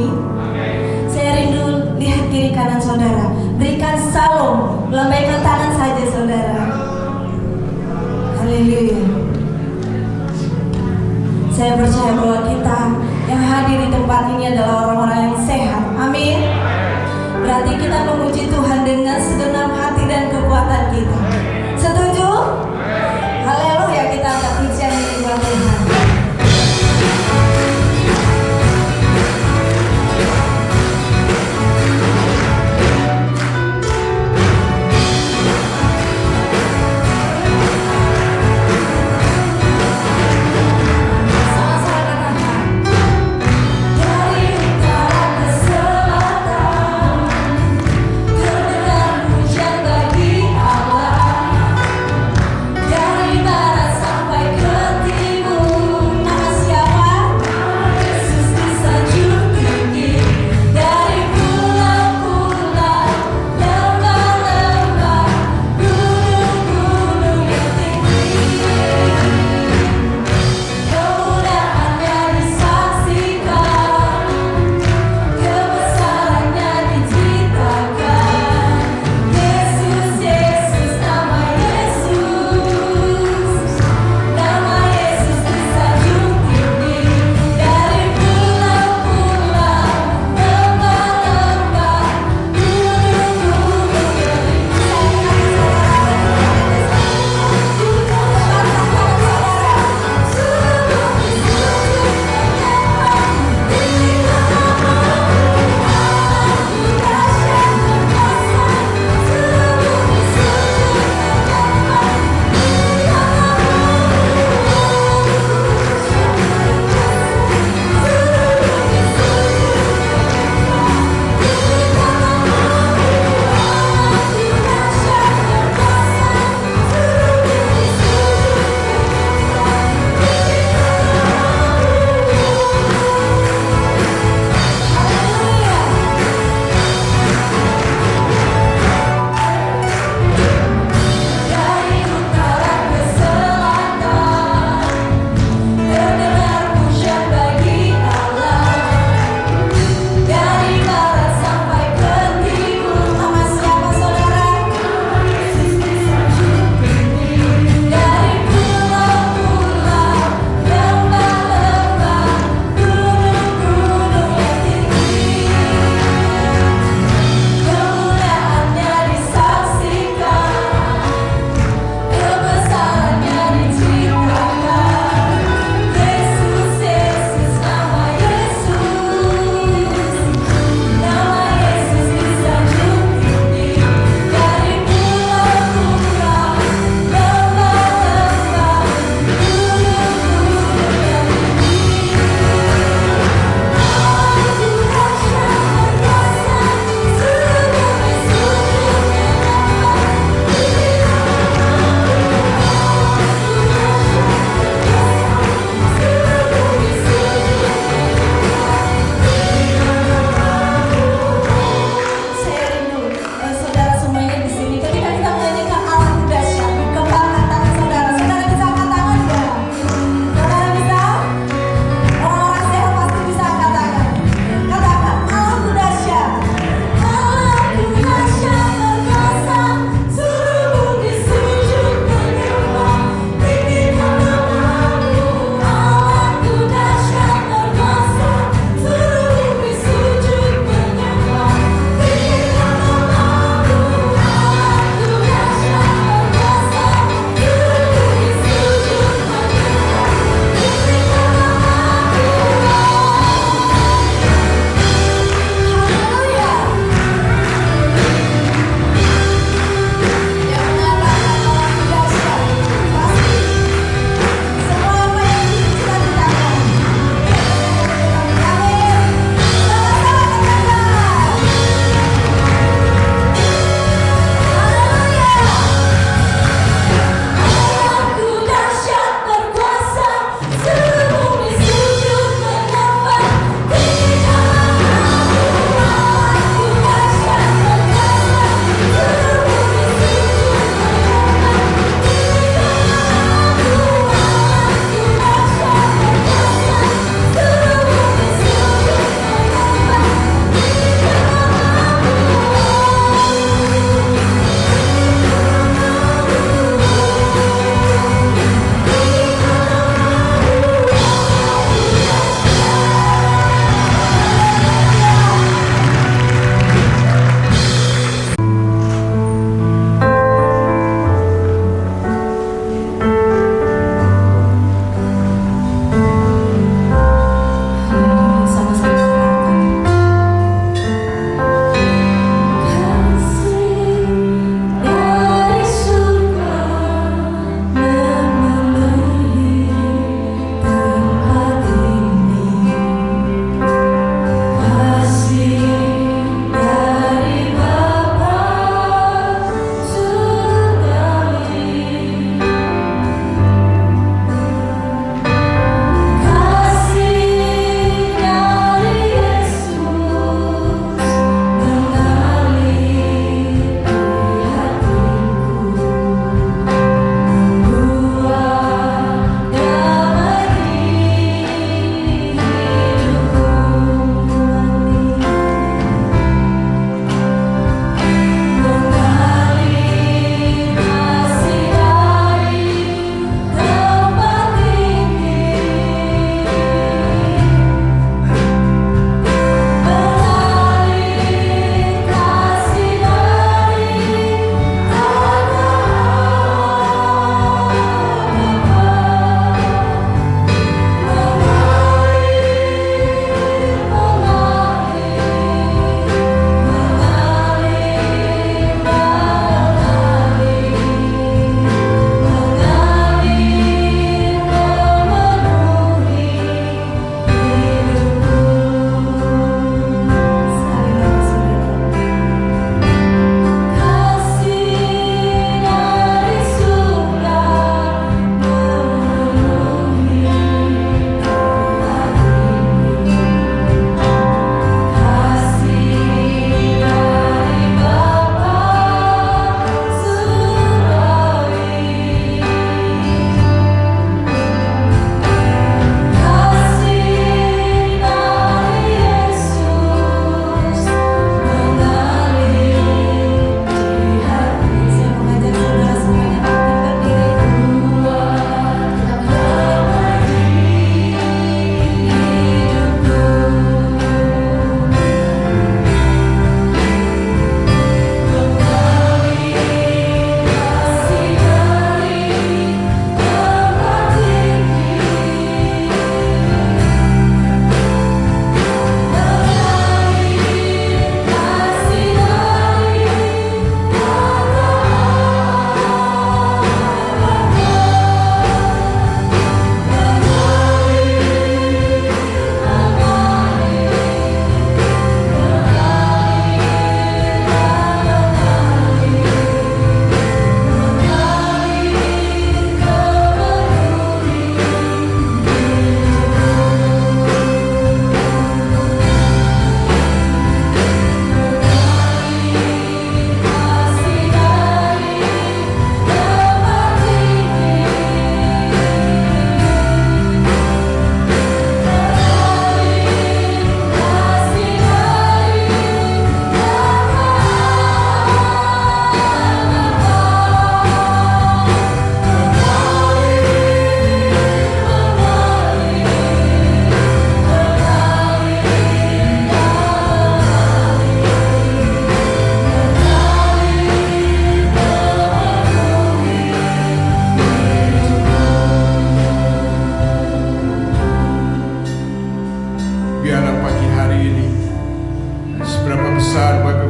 ini? Saya rindu lihat kiri kanan saudara. Berikan salam, lambaikan tangan saja saudara. Haleluya. Saya percaya bahwa kita yang hadir di tempat ini adalah orang-orang yang sehat. Amin. Berarti kita memuji Tuhan dengan segenap hati dan kekuatan kita. Setuju? Haleluya, kita angkat pujian ini buat Tuhan. Terdengar hujan bagi Allah.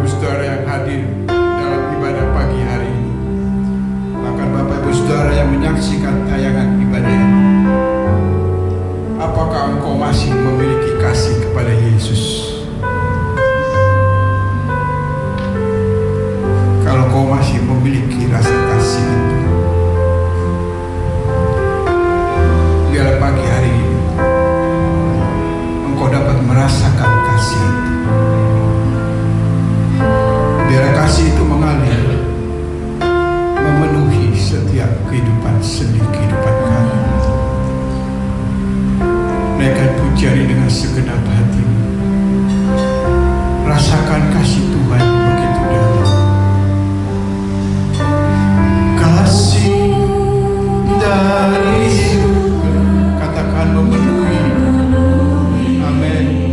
Ibu Saudara yang hadir dalam ibadah pagi hari ini, bahkan Bapak Ibu Saudara yang menyaksikan tayangan ibadah ini, apakah engkau masih memiliki kasih kepada Yesus? Kalau kau masih memiliki rasa kasih itu, biarlah pagi hari ini engkau dapat merasakan kasih itu. Biar kasih itu mengalir, memenuhi setiap kehidupan sendi kehidupan kami. Naikkan pujian dengan segenap hatimu. Rasakan kasih Tuhan begitu dalam. Kasih dari surga, katakan memenuhi. Amin.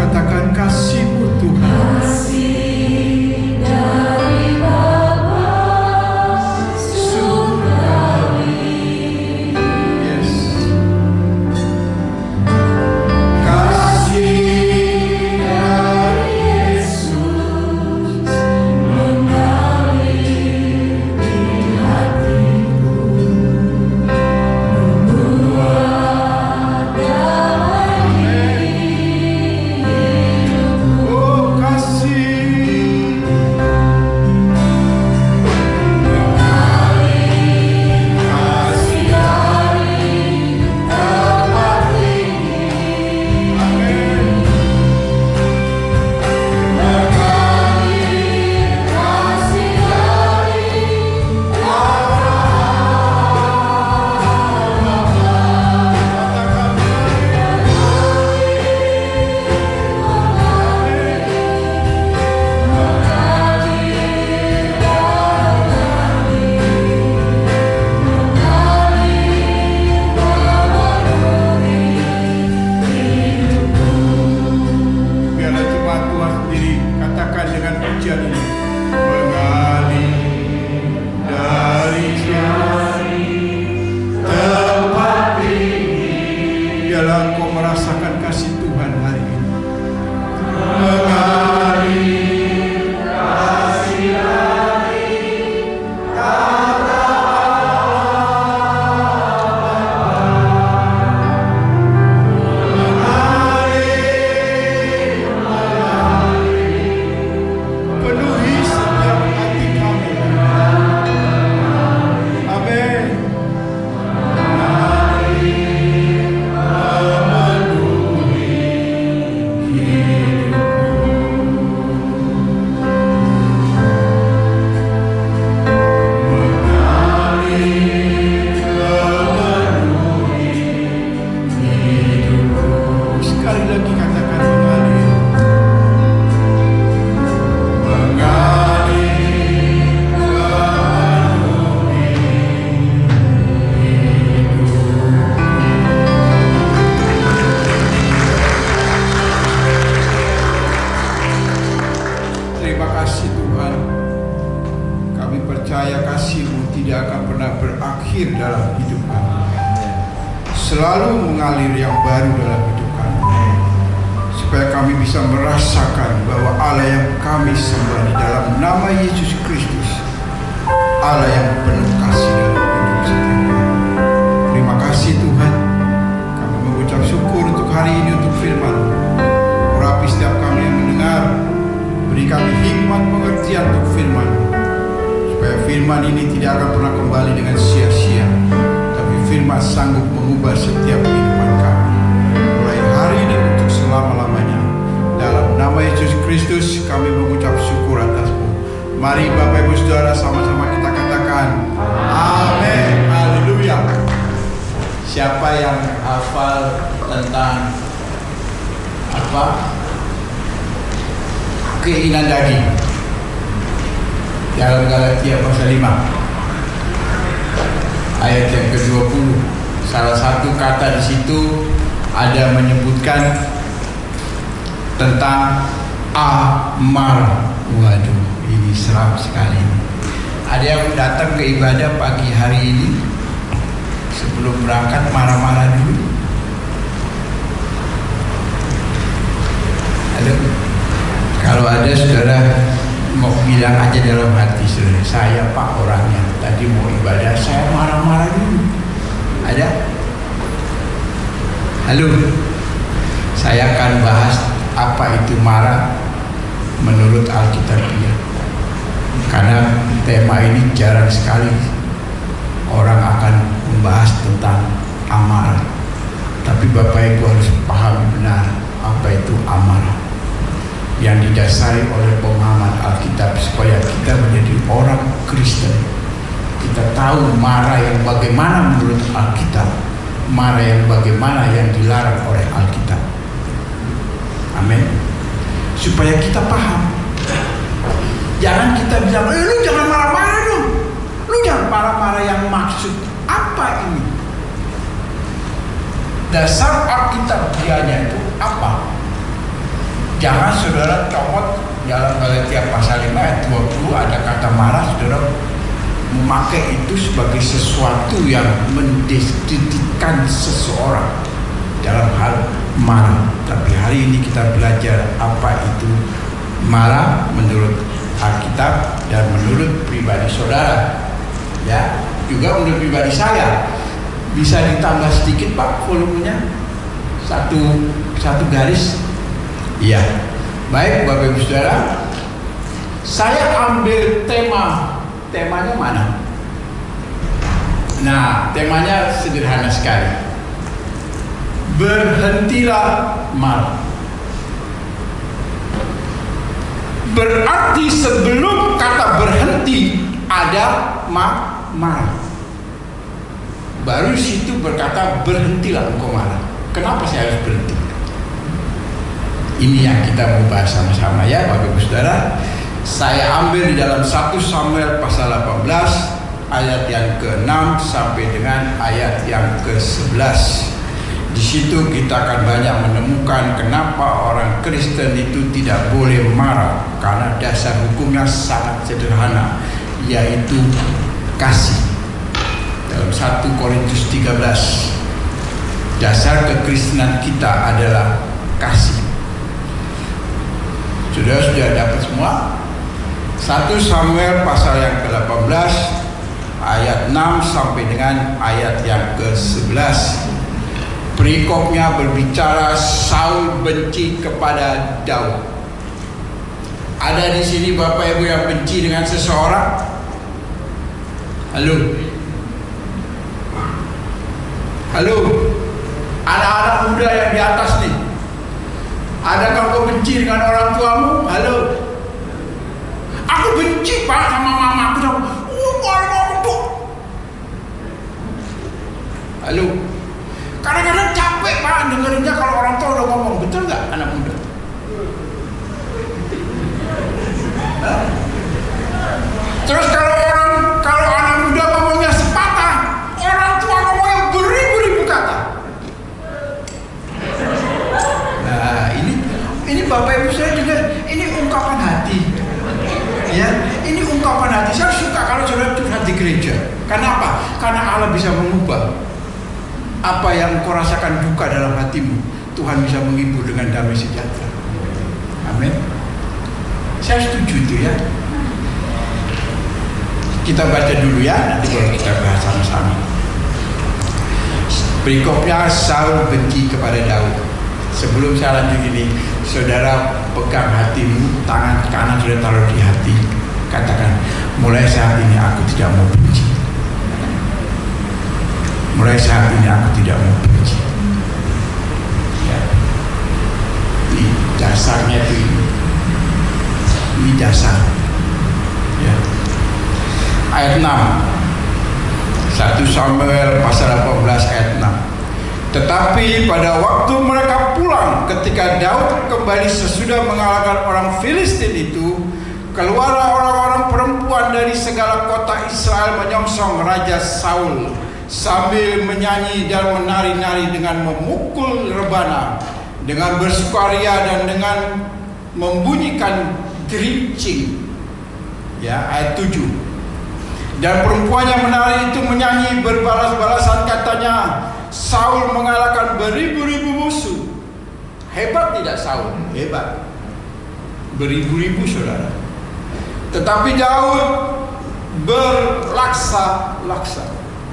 Katakan kasih-Mu Tuhan. Kasih dari Bapa surgawi. Yes. Kasih dari Yesus mengalir di hatiku, membuat damai hidupku. Oh kasih mengalir, kasih dari tempat tinggi. Amin. Mengalir, kasih dari biarlah jemaat Tuhan sendiri katakan dengan pujian ini. Mengalir dari tempat tinggi. Biarlah engkau merasakan kasih Tuhan hari ini. Mengalir kasih dari tata penuhi setiap hati kami. Amin. Sekali lagi katakan mengalir. Terima kasih Tuhan. Kami percaya kasih-Mu tidak akan pernah berakhir dalam hidup kami. Selalu mengalir yang baru dalam hidup kami. Supaya kami bisa merasakan bahwa Allah yang kami sembah di dalam nama Yesus Kristus, Allah yang penuh kasih dalam hidup setiap kami. Terima kasih Tuhan. Kami mengucap syukur untuk hari ini, untuk firman. Urapi setiap kami yang mendengar. Beri kami hikmat pengertian untuk firman, supaya firman ini tidak akan pernah kembali dengan sia-sia, tapi firman sanggup mengubah setiap kehidupan kami mulai hari ini untuk selama-lamanya. Dalam nama Yesus Kristus kami mengucap syukur atas-Mu. Mari Bapak Ibu Saudara sama-sama kita katakan amin. Haleluya. Siapa yang hafal tentang apa? Keinginan daging dalam Galatia pasal 5 ayat yang ke-20. Salah satu kata di situ ada menyebutkan tentang amal. Waduh, ini seram sekali. Ada yang datang ke ibadah pagi hari ini, sebelum berangkat marah-marah dulu. Halo. Kalau ada saudara mau bilang aja dalam hati saudara, saya Pak orangnya tadi mau ibadah saya marah-marah dulu. Ada? Halo, saya akan bahas apa itu marah menurut Alkitabiah. Karena tema ini jarang sekali orang akan membahas tentang amarah. Tapi Bapak Ibu harus paham benar apa itu amarah yang didasari oleh pemahaman Alkitab supaya kita menjadi orang Kristen. Kita tahu marah yang bagaimana menurut Alkitab, marah yang bagaimana yang dilarang oleh Alkitab. Amin. Supaya kita paham. Jangan kita bilang, lu jangan marah-marah dong. Lu jangan marah-marah yang maksud apa ini? Dasar Alkitabiahnya itu apa? Jangan saudara comot dalam Galatia pasal 5 ayat 20 ada kata marah, saudara memakai itu sebagai sesuatu yang mendeskripsikan seseorang dalam hal marah. Tapi hari ini kita belajar apa itu marah menurut Alkitab dan menurut pribadi saudara. Ya, juga menurut pribadi saya. Bisa ditambah sedikit Pak volumenya? Satu garis. Iya. Baik Bapak Ibu Saudara, saya ambil temanya mana? Nah, temanya sederhana sekali. Berhentilah marah. Berarti sebelum kata berhenti ada marah. Baru situ berkata berhentilah engkau marah. Kenapa saya harus berhenti? Ini yang kita mau bahas sama-sama ya Bapak Ibu Saudara. Saya ambil di dalam 1 Samuel pasal 18 ayat yang ke-6 sampai dengan ayat yang ke-11. Di situ kita akan banyak menemukan kenapa orang Kristen itu tidak boleh marah, karena dasar hukumnya sangat sederhana, yaitu kasih. Dalam 1 Korintus 13, dasar kekristenan kita adalah kasih. Sudah dapat semua? 1 Samuel pasal yang ke-18 ayat 6 sampai dengan ayat yang ke-11. Perikopnya berbicara Saul benci kepada Daud. Ada di sini Bapak Ibu yang benci dengan seseorang? Halo? Halo? Anak-anak muda yang di atas nih, adakah kau benci dengan orang tuamu? Halo? Aku benci Pak sama mama aku. Halo? Kadang-kadang capek Pak dengerinnya kalau orang tua udah ngomong. Betul nggak anak muda? Terus kalau anak muda ngomongnya sepatah, orang tua ngomongnya beribu-ribu kata. Nah ini Bapak Ibu saya juga, ini ungkapan hati. Ya, ini ungkapan hati. Saya suka kalau saudara curhat di gereja. Kenapa? Karena Allah bisa mengubah apa yang kau rasakan duka dalam hatimu. Tuhan bisa menghibur dengan damai sejahtera. Amin. Saya setuju itu ya. Kita baca dulu ya, nanti baru kita bahas sama-sama. Berikutnya Saul benci kepada Daud. Sebelum saya lanjut ini, saudara pegang hatimu, tangan kanan sudah taruh di hati. Katakan, mulai saat ini aku tidak mau benci. Mulai saat ini aku tidak mau benci. Ya. Ini dasarnya itu ini dasar. Ya. Ayat 6, 1 Samuel pasal 18 ayat 6. Tetapi pada waktu mereka pulang, ketika Daud kembali sesudah mengalahkan orang Filistin itu, keluarlah orang-orang perempuan dari segala kota Israel menyongsong Raja Saul sambil menyanyi dan menari-nari dengan memukul rebana, dengan bersukaria dan dengan membunyikan gerincing. Ya, ayat 7. Dan perempuannya menari itu menyanyi berbalas-balasan, katanya, Saul mengalahkan beribu-ribu musuh. Hebat tidak Saul? Hebat. beribu-ribu saudara. Tetapi Daud berlaksa-laksa.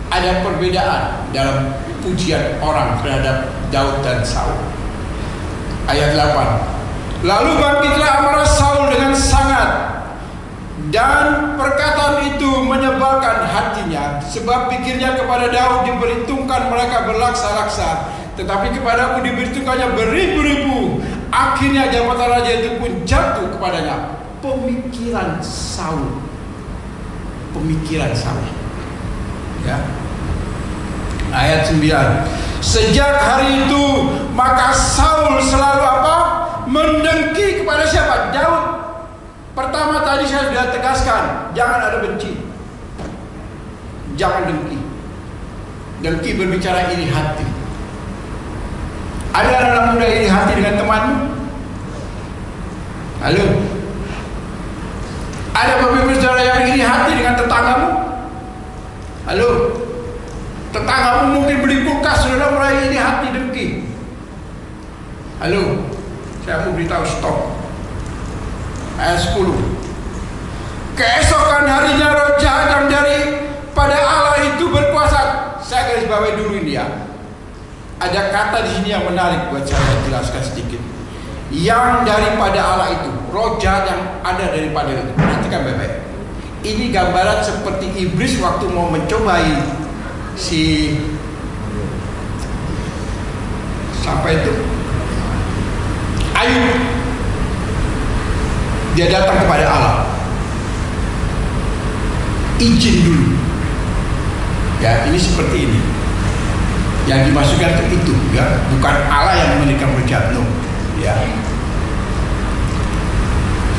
Ada perbedaan dalam pujian orang terhadap Daud dan Saul. Ayat 8. Lalu bangkitlah amarah Saul dengan sangat, dan perkataan itu menyebalkan hatinya, sebab pikirnya kepada Daud diperhitungkan mereka berlaksa-laksa, tetapi kepadaku diperhitungkannya beribu-ribu. Akhirnya jabatan raja itu pun jatuh kepadanya. Pemikiran Saul. Ya. Ayat 9. Sejak hari itu maka Saul selalu apa? Mendengki kepada siapa? Daud. Pertama tadi saya sudah tegaskan, jangan ada benci, jangan dengki. Dengki berbicara iri hati. Ada anak muda iri hati dengan temanmu? Halo? Ada bapak ibu saudara yang iri hati dengan tetanggamu? Halo? Tetanggamu mungkin beli kulkas, saudara mulai iri hati, dengki. Halo? Saya mau beritahu stop. Ayat 10. Keesokan harinya roh jahat yang daripada Allah itu berkuasa. Saya garis bawahi dulu ini ya. Ada kata di sini yang menarik buat saya jelaskan sedikit. Yang daripada Allah itu, roh jahat yang ada daripada itu. Perhatikan baik-baik. Ini gambaran seperti iblis waktu mau mencobai si siapa itu? Ayub. Dia datang kepada Allah, izin dulu. Ya, ini seperti ini. Yang dimasukkan itu, ya, bukan Allah yang memberikan berkat, no. Ya.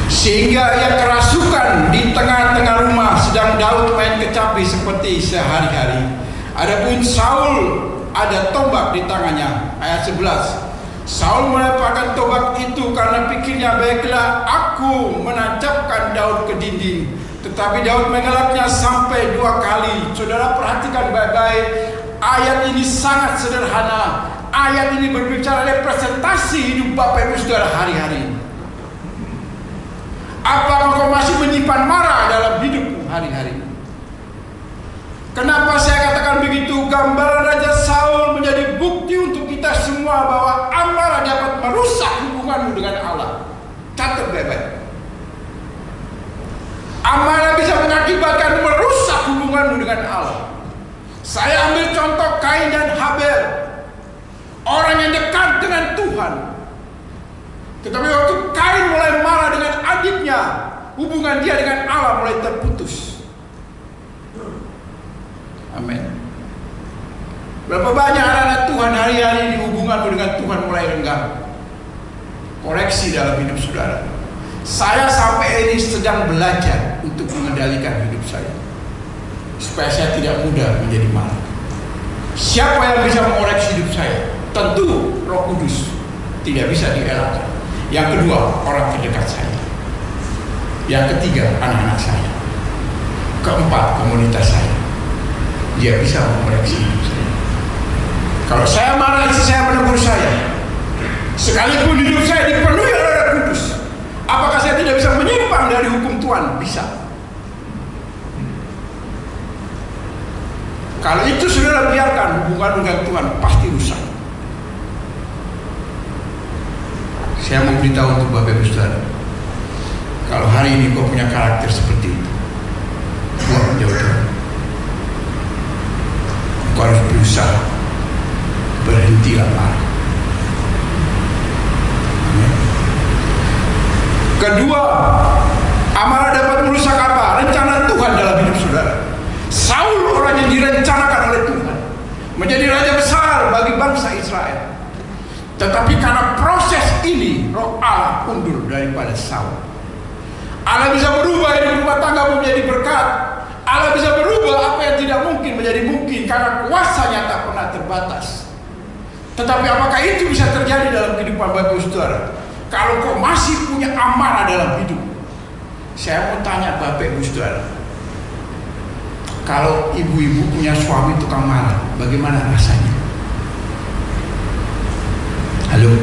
Sehingga ia kerasukan di tengah-tengah rumah, sedang Daud main kecapi seperti sehari-hari. Adapun Saul ada tombak di tangannya. Ayat 11. Saul melemparkan tombak itu karena pikirnya, baiklah aku menancapkan Daud ke dinding. Tetapi Daud mengelaknya sampai 2 kali. Saudara perhatikan baik-baik. Ayat ini sangat sederhana. Ayat ini berbicara representasi hidup Bapak Ibu Saudara hari-hari. Apakah kau masih menyimpan marah dalam hidupmu hari-hari? Kenapa saya katakan begitu? Gambaran Raja Saul menjadi bukti untuk kita semua bahwa amarah dapat merusak hubunganmu dengan Allah. Catat baik-baik. Amarah bisa mengakibatkan merusak hubunganmu dengan Allah. Saya ambil contoh Kain dan Habel. Orang yang dekat dengan Tuhan. Tetapi waktu Kain mulai marah dengan adiknya, hubungan dia dengan Allah mulai terputus. Amin. Berapa banyak anak-anak Tuhan hari-hari ini hubunganmu dengan Tuhan mulai renggang. Koreksi dalam hidup saudara. Saya sampai ini sedang belajar untuk mengendalikan hidup saya, supaya saya tidak mudah menjadi marah. Siapa yang bisa mengoreksi hidup saya? Tentu Roh Kudus. Tidak bisa dielakkan. Yang kedua, orang terdekat saya. Yang ketiga, anak-anak saya. Keempat, komunitas saya. Dia bisa mengoreksi hidup saya. Kalau saya marah, istri saya menegur saya. Sekalipun hidup saya dipenuhi oleh Roh Kudus, apakah saya tidak bisa menyimpang dari hukum Tuhan? Bisa. Kalau itu saudara biarkan, hubungan dengan Tuhan pasti rusak. Saya mau beritahu untuk Bapak Ibu Saudara, kalau hari ini kau punya karakter seperti itu, buang jauh-jauh. Kau harus berusaha berhentilah marah. Kedua, amarah dapat merusak apa? Rencana Tuhan dalam hidup saudara. Saul orang yang direncanakan oleh Tuhan menjadi raja besar bagi bangsa Israel. Tetapi karena proses ini, roh Allah undur daripada Saul. Allah bisa berubah hidup rumah tangga menjadi berkat. Allah bisa berubah apa yang tidak mungkin menjadi mungkin karena kuasanya tak pernah terbatas. Tetapi apakah itu bisa terjadi dalam kehidupan Bapak Ibu Saudara? Kalau kau masih punya amarah dalam hidup, saya mau tanya Bapak Ibu Saudara, kalau ibu-ibu punya suami tukang marah, bagaimana rasanya? Halo?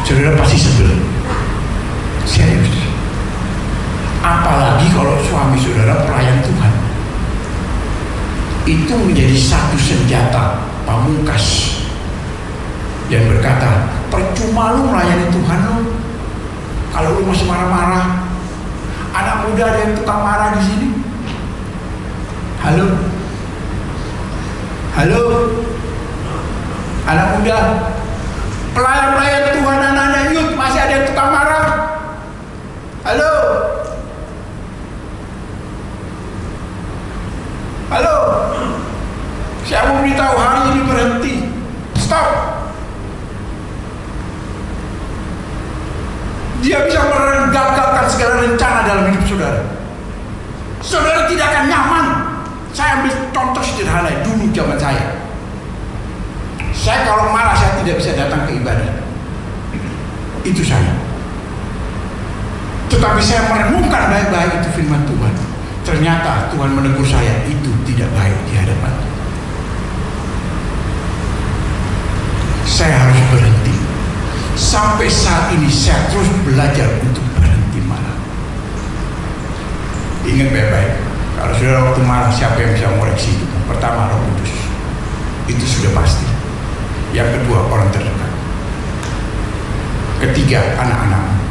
Saudara pasti sebel. Apalagi kalau suami saudara pelayan Tuhan. Itu menjadi satu senjata pamungkas dan berkata, percuma lu melayani Tuhan lu kalau lu masih marah-marah. Anak muda ada yang tukang marah di sini. Halo, halo, anak muda, pelayan-pelayan Tuhan, anak-anak youth, masih ada yang tukang marah. Halo, halo, saya mau beritahu hari ini berhenti. Stop. Dia bisa menggagalkan segala rencana dalam hidup saudara. Saudara tidak akan nyaman. Saya ambil contoh sederhana dulu zaman saya. Saya kalau marah saya tidak bisa datang ke ibadah. Itu saya. Tetapi saya merenungkan baik-baik itu firman Tuhan. Ternyata Tuhan menegur saya, itu tidak baik di hadapan. Saya harus berhenti. Sampai saat ini saya terus belajar untuk berhenti marah. Ingat baik-baik, kalau saudara waktu marah siapa yang bisa mengoreksi itu? Pertama, Roh Kudus. Itu sudah pasti. Yang kedua, orang terdekat. Ketiga, anak-anak.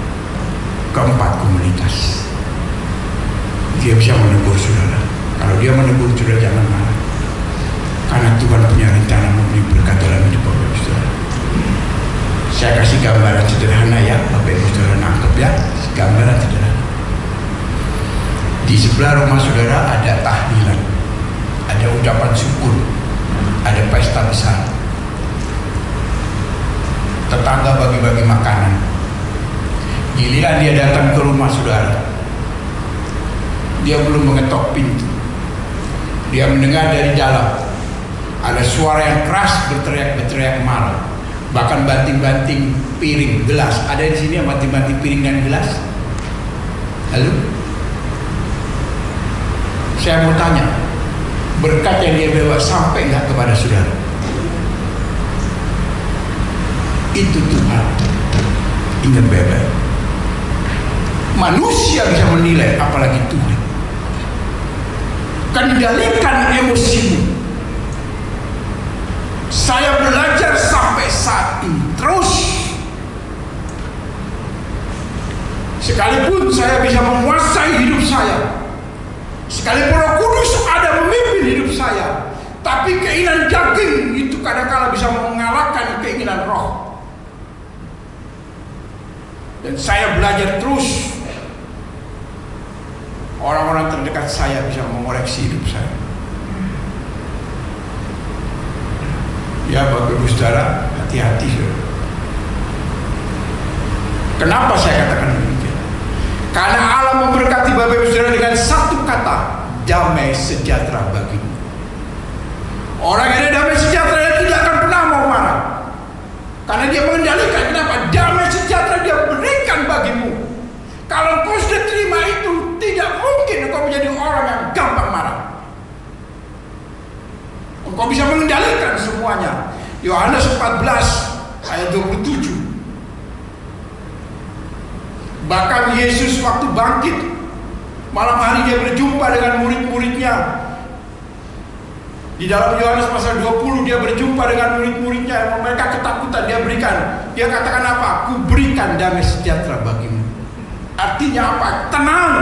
Keempat, komunitas. Dia bisa menegur saudara. Kalau dia menegur saudara, jangan marah. Karena Tuhan punya rencana memberi berkat dalam hidup Bapak Ibu Saudara. Saya kasih gambaran sederhana ya, Bapak Ibu Saudara nangkep ya. Gambaran sederhana. Di sebelah rumah saudara ada tahlilan, ada ucapan syukur, ada pesta besar. Tetangga bagi-bagi makanan. Giliran dia datang ke rumah saudara, dia belum mengetok pintu. Dia mendengar dari dalam ada suara yang keras berteriak marah. Bahkan banting-banting piring, gelas. Ada di sini yang banting-banting piring dan gelas? Halo? Saya mau tanya, berkat yang dia bawa sampai nggak kepada saudara? Itu Tuhan. Ingat baik-baik. Manusia bisa menilai, apalagi Tuhan. Kendalikan emosimu. Saya belajar sampai saat ini terus. Sekalipun saya bisa menguasai hidup saya, sekalipun Roh Kudus ada memimpin hidup saya, tapi keinginan daging itu kadang-kala bisa mengalahkan keinginan roh. Dan saya belajar terus. Orang-orang terdekat saya bisa mengoreksi hidup saya. Ya Bapak Ibu Saudara, hati-hati saudara. Kenapa saya katakan demikian? Karena Allah memberkati Bapak Ibu Saudara dengan satu kata, damai sejahtera bagimu. Orang yang ada damai sejahtera dia tidak akan pernah mau marah. Karena dia mengendalikan. Kenapa? Damai sejahtera dia berikan bagimu. Kalau kau sudah terima itu, tidak mungkin engkau menjadi orang yang gampang marah. Engkau bisa mengendalikan semuanya. Yohanes 14 ayat 27. Bahkan Yesus waktu bangkit malam hari dia berjumpa dengan murid-muridnya. Di dalam Yohanes pasal 20 dia berjumpa dengan murid-muridnya. Mereka ketakutan, dia berikan. Dia katakan apa? Ku berikan damai sejahtera bagimu. Artinya apa? Tenang.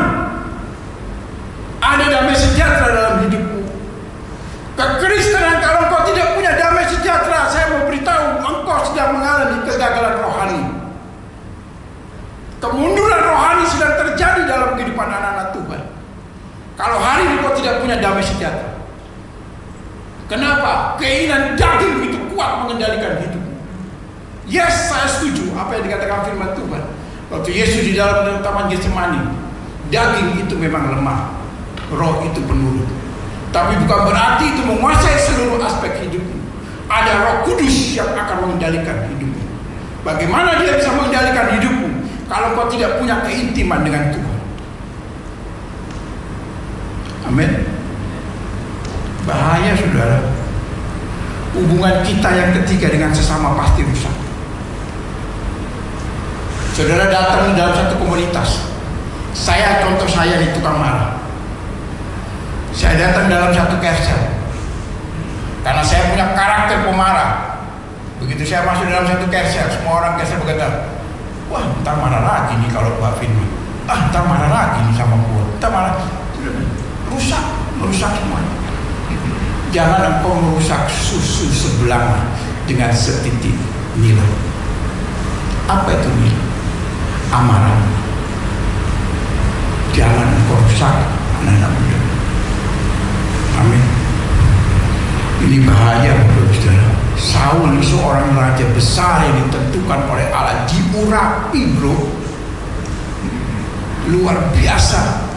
Ada damai sejahtera dalam hidupmu. Kekristenan kalau engkau tidak punya damai sejahtera, saya mau beritahu engkau sedang mengalami kegagalan rohani. Kemunduran rohani sedang terjadi dalam kehidupan anak-anak Tuhan. Kalau hari ini kau tidak punya damai sejahtera. Kenapa? Keinginan daging itu kuat mengendalikan hidupmu. Yes, saya setuju apa yang dikatakan firman Tuhan. Waktu Yesus di dalam Taman Getsemani, daging itu memang lemah, roh itu penurut. Tapi bukan berarti itu menguasai seluruh aspek hidupmu. Ada Roh Kudus yang akan mengendalikan hidupmu. Bagaimana dia bisa mengendalikan hidupmu kalau kau tidak punya keintiman dengan Tuhan? Amin. Bahaya saudara. Hubungan kita yang ketiga dengan sesama pasti rusak. Saudara datang dalam satu komunitas, Contoh saya nih tukang marah. Saya datang dalam satu kersel karena saya punya karakter pemarah. Begitu saya masuk dalam satu kersel, semua orang kersel berkata, wah ntar marah lagi nih kalau Pak Firman, ntar marah lagi nih sama gua, ntar marah. Merusak semua. Jangan engkau merusak susu sebelah dengan setitik nila. Apa itu nila? Amarah. Jangan engkau rusak anak-anak muda. Amin. Ini bahaya saudara. Saul ini seorang raja besar yang ditentukan oleh Allah, diurapi bro, luar biasa.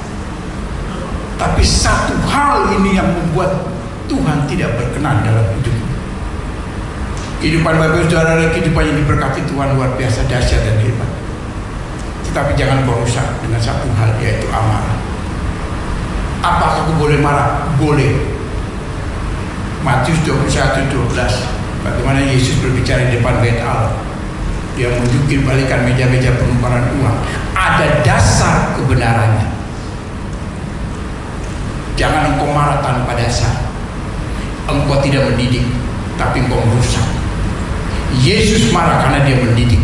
Tapi satu hal ini yang membuat Tuhan tidak berkenan dalam hidupnya. Kehidupan Bapak saudara, kehidupan yang diberkati Tuhan luar biasa, dahsyat dan hebat. Tetapi jangan kau rusak dengan satu hal, yaitu amarah. Apakah aku boleh marah? Boleh. Matius 21:12. Bagaimana Yesus berbicara di depan bait Allah. Dia menunjukin balikan meja-meja penukaran uang. Ada dasar kebenarannya. Jangan engkau marah tanpa dasar. Engkau tidak mendidik, tapi engkau merusak. Yesus marah karena dia mendidik,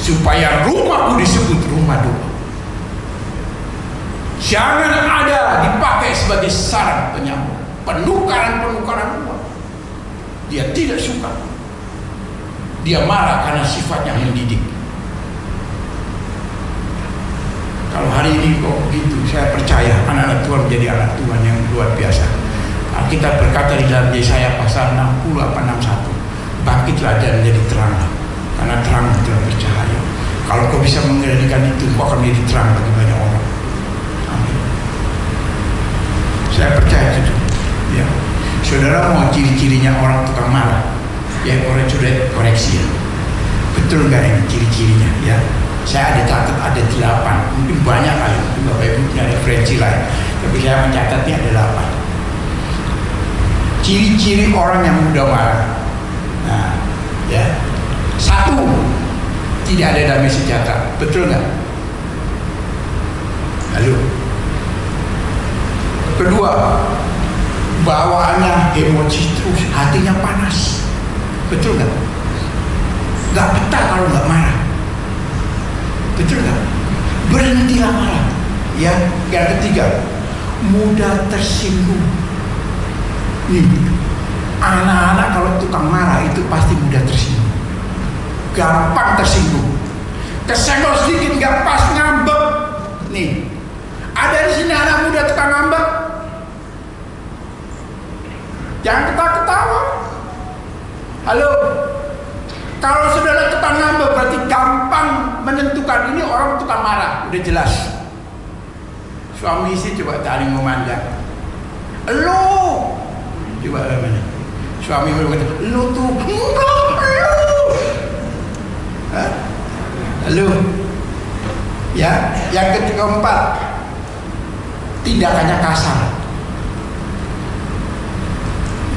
supaya rumahku disebut rumah doa. Jangan ada dipakai sebagai sarang penyambung, penukaran uang. Dia tidak suka. Dia marah karena sifatnya mendidik. Kalau hari ini kok begitu, saya percaya anak-anak Tuhan menjadi anak Tuhan yang luar biasa. Alkitab berkata di dalam Yesaya pasal 60-61, bangkitlah dan menjadi terang, karena terang telah bercahaya. Kalau kau bisa mengendalikan itu, kau akan menjadi terang bagi banyak orang. Amin. Saya percaya itu. Ya. Saudara mau ciri-cirinya orang tukang marah? Ya, orang sudah koreksi ya. Betul nggak ini ciri-cirinya? Ya. Saya ada catat ada 8, mungkin banyak kali. Bapak Ibu punya referensi lain, tapi saya mencatatnya ada 8. Ciri-ciri orang yang mudah marah. Nah, ya. 1, tidak ada damai sejahtera. Betul nggak? Lalu, kedua, bawaannya emosi terus, hatinya panas. Betul nggak? Nggak betah kalau nggak marah. Betul nggak? Berhentilah marah. Ya, yang ketiga, mudah tersinggung. Nih, anak-anak kalau tukang marah itu pasti mudah tersinggung, gampang tersinggung. Kesenggol sedikit nggak pas ngambek. Nih, ada di sini anak muda tukang ngambek. Jangan ketawa-ketawa. Halo, kalau saudara tukang ngambek berarti gampang menentukan ini orang tukang marah, udah jelas. Suami istri coba saling memandang. Lo, coba namanya. Suami berkata, lo tuh, lo. Halo, ya. Yang keempat, tindakannya kasar.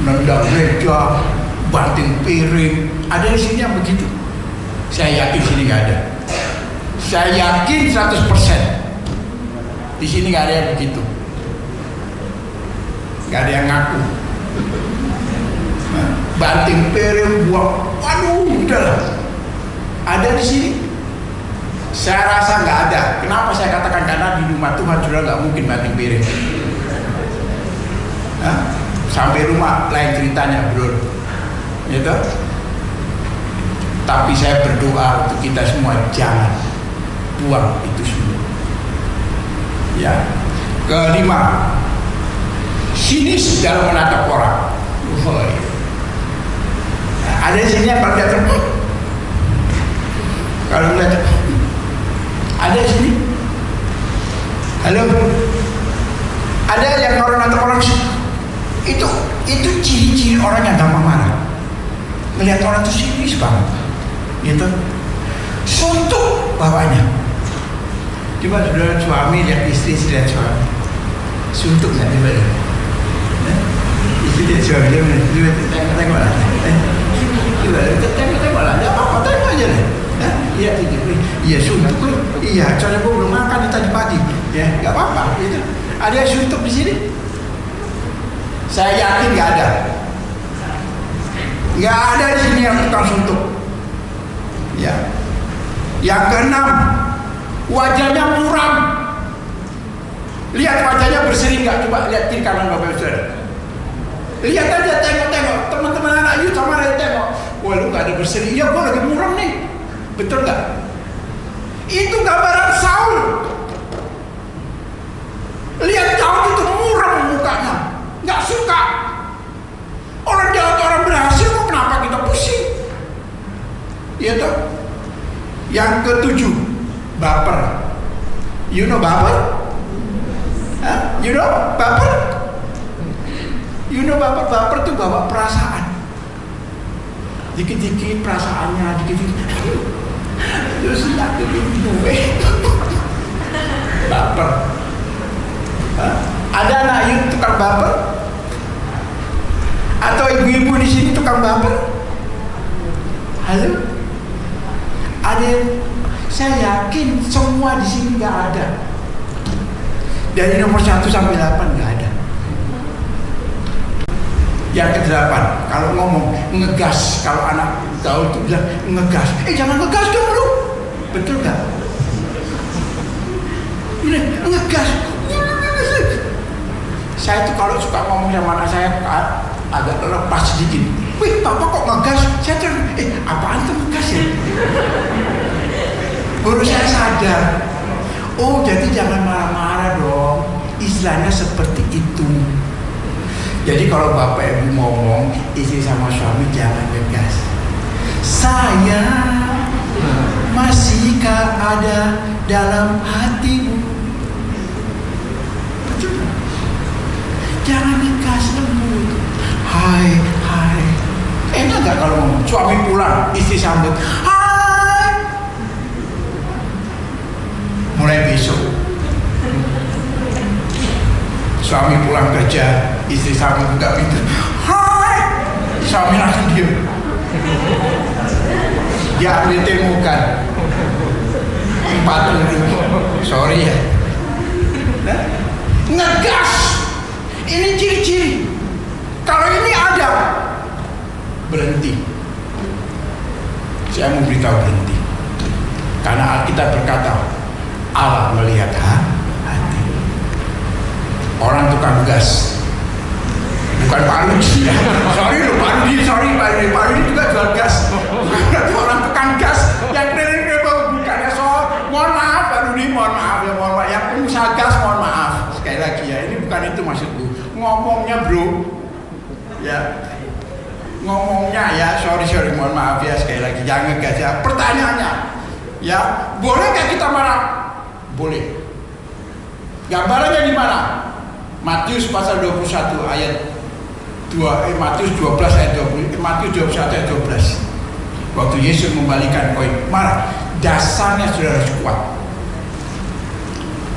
Nendang meja, banting piring. Ada di sini yang begitu? Saya yakin sini nggak ada. Saya yakin 100%. Di sini nggak ada yang begitu. Nggak ada yang ngaku. Banting piring, buang. Waduh, udahlah. Ada di sini? Saya rasa nggak ada. Kenapa saya katakan? Karena di rumah Tuhan sudah nggak mungkin banting piring. Sampai rumah lain ceritanya, bro. Gitu. Tapi saya berdoa untuk kita semua, jangan buang itu semua. Ya. Kelima, sinis dalam menatap orang. Ada di sini yang berkata, kalau melihat, ada di sini. Halo, ada yang orang natap orang itu ciri-ciri orang yang gampang marah. Melihat orang itu sinis banget, gitu. Suntuk bawahnya. Coba saudara suami lihat istri lihat suami, suntuk nggak coba deh. Istri lihat suami dia tengok lah. Coba tengok lah, nggak apa-apa, tengok aja deh. Lihat itu, Iya suntuk loh. Iya, soalnya gue belum makan tadi pagi. Ya, nggak apa-apa. Gitu. Ada yang suntuk di sini? Saya yakin nggak ada. Nggak ada di sini yang tukang suntuk. Ya. Yang keenam, wajahnya muram. Lihat wajahnya berseri nggak? Coba lihat kiri kanan Bapak Ibu Saudara. Lihat aja, tengok-tengok. Teman-teman anak yuk sama ada tengok. Wah lu nggak ada berseri. Iya gue lagi muram nih. Betul nggak? Itu gambaran Saul. Lihat Saul itu muram mukanya, nggak suka. Orang jahat, orang berhasil, kok kenapa kita pusing? Iya toh. Yang ketujuh, baper. You know baper? Hah? You know baper? You know baper? Baper tuh bawa perasaan. Dikit-dikit perasaannya, dikit-dikit. Terus nyakitin gue. Baper. Hah? Ada anak you tukang baper? Atau ibu-ibu di sini tukang baper? Halo? Ada? Saya yakin semua di sini nggak ada. Dari nomor 1 sampai 8 nggak ada. Yang ke-8, kalau ngomong ngegas, kalau anak gaul itu bilang ngegas. Jangan ngegas dong lu. Betul nggak? Ini ngegas. Saya tuh kalau suka ngomong sama anak saya agak lepas sedikit. Wih, papa kok ngegas? Saya tuh, apaan tuh ngegas ya? Baru saya sadar. Oh, jadi jangan marah-marah dong. Istilahnya seperti itu. Jadi kalau bapak ibu ngomong istri sama suami jangan ngegas. Sayang, masihkah ada dalam hatimu? Jangan ngegas lembut. Hai. Enak gak kalau ngomong? Suami pulang, istri sambut. Hai. Mulai besok suami pulang kerja, istri sambut gak pintar. Hai. Suami langsung diem. Dia ambil temukan. Patung dulu. Sorry ya. Nah, ngegas. Ini ciri-ciri. Kalau ini ada, berhenti. Saya mau beritahu berhenti. Karena Alkitab berkata, Allah melihat hati. Orang tukang gas, bukan Pak Rudi. Sorry Pak Rudi juga jual gas. Bukan orang tukang gas yang keliling bukannya soal. Mohon maaf Pak Rudi, mohon maaf. Yang pengusaha gas, mohon maaf. Sekali lagi ya, ini bukan itu maksudku. Ngomongnya bro, ya. Ngomongnya ya, sorry, mohon maaf ya sekali lagi. Jangan gas ya. Pertanyaannya, ya, bolehkah kita marah? Boleh. Gambarannya di mana? Matius pasal 21 ayat 2, Matius 12 ayat 20, Matius 21 ayat 12. Waktu Yesus membalikan koin, marah. Dasarnya sudah harus kuat.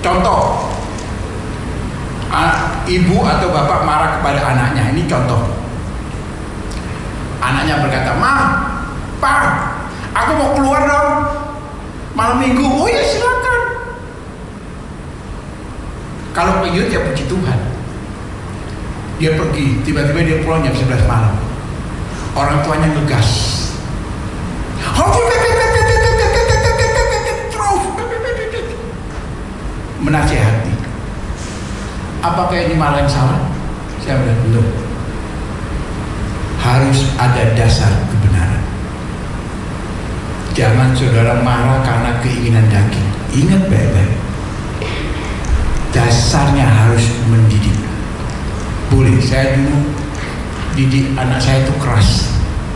Contoh, ibu atau bapak marah kepada anaknya. Ini contoh. Anaknya berkata, "Ma, Pa, aku mau keluar dong malam minggu." Oh ya silakan. Kalau pengen ya puji Tuhan. Dia pergi, tiba-tiba dia pulang jam 11 malam. Orang tuanya ngegas. Menasihati. Apakah ini malah yang salah? Saya bilang belum. Harus ada dasar kebenaran. Jangan saudara marah karena keinginan daging. Ingat baik-baik. Dasarnya harus mendidik. Boleh, saya dulu didik anak saya itu keras.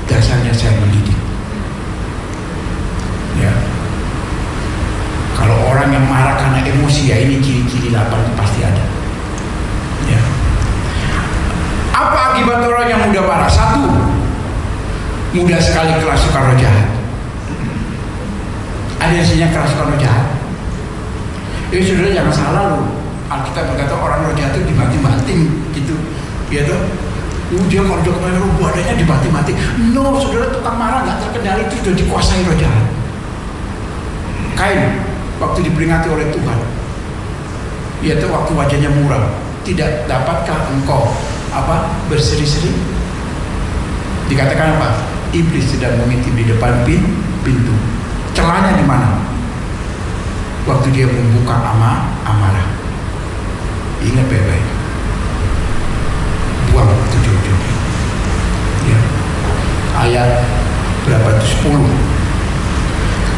Dasarnya saya mendidik. Ya. Kalau orang yang marah karena emosi, ya ini ciri-ciri 8 pasti ada. Ya. Apa akibat orang yang mudah marah? 1, mudah sekali kerasukan roh jahat. Ada isinya kerasukan roh jahat. Saudara jangan salah loh. Alkitab berkata orang roh jahat itu dimati-mating gitu. Ya toh? Dia kalau udah kemarin roh badannya dimati-mati. No, saudara tukang marah nggak terkendali itu sudah dikuasai roh jahat. Kain waktu diperingati oleh Tuhan, yaitu waktu wajahnya muram, tidak dapatkah engkau berseri-seri? Dikatakan apa? Iblis sedang mengintip di depan pintu. Celahnya di mana? Waktu dia membuka amarah. Ingat baik-baik. Buang itu jauh-jauh. Ya. Ayat berapa itu? 10.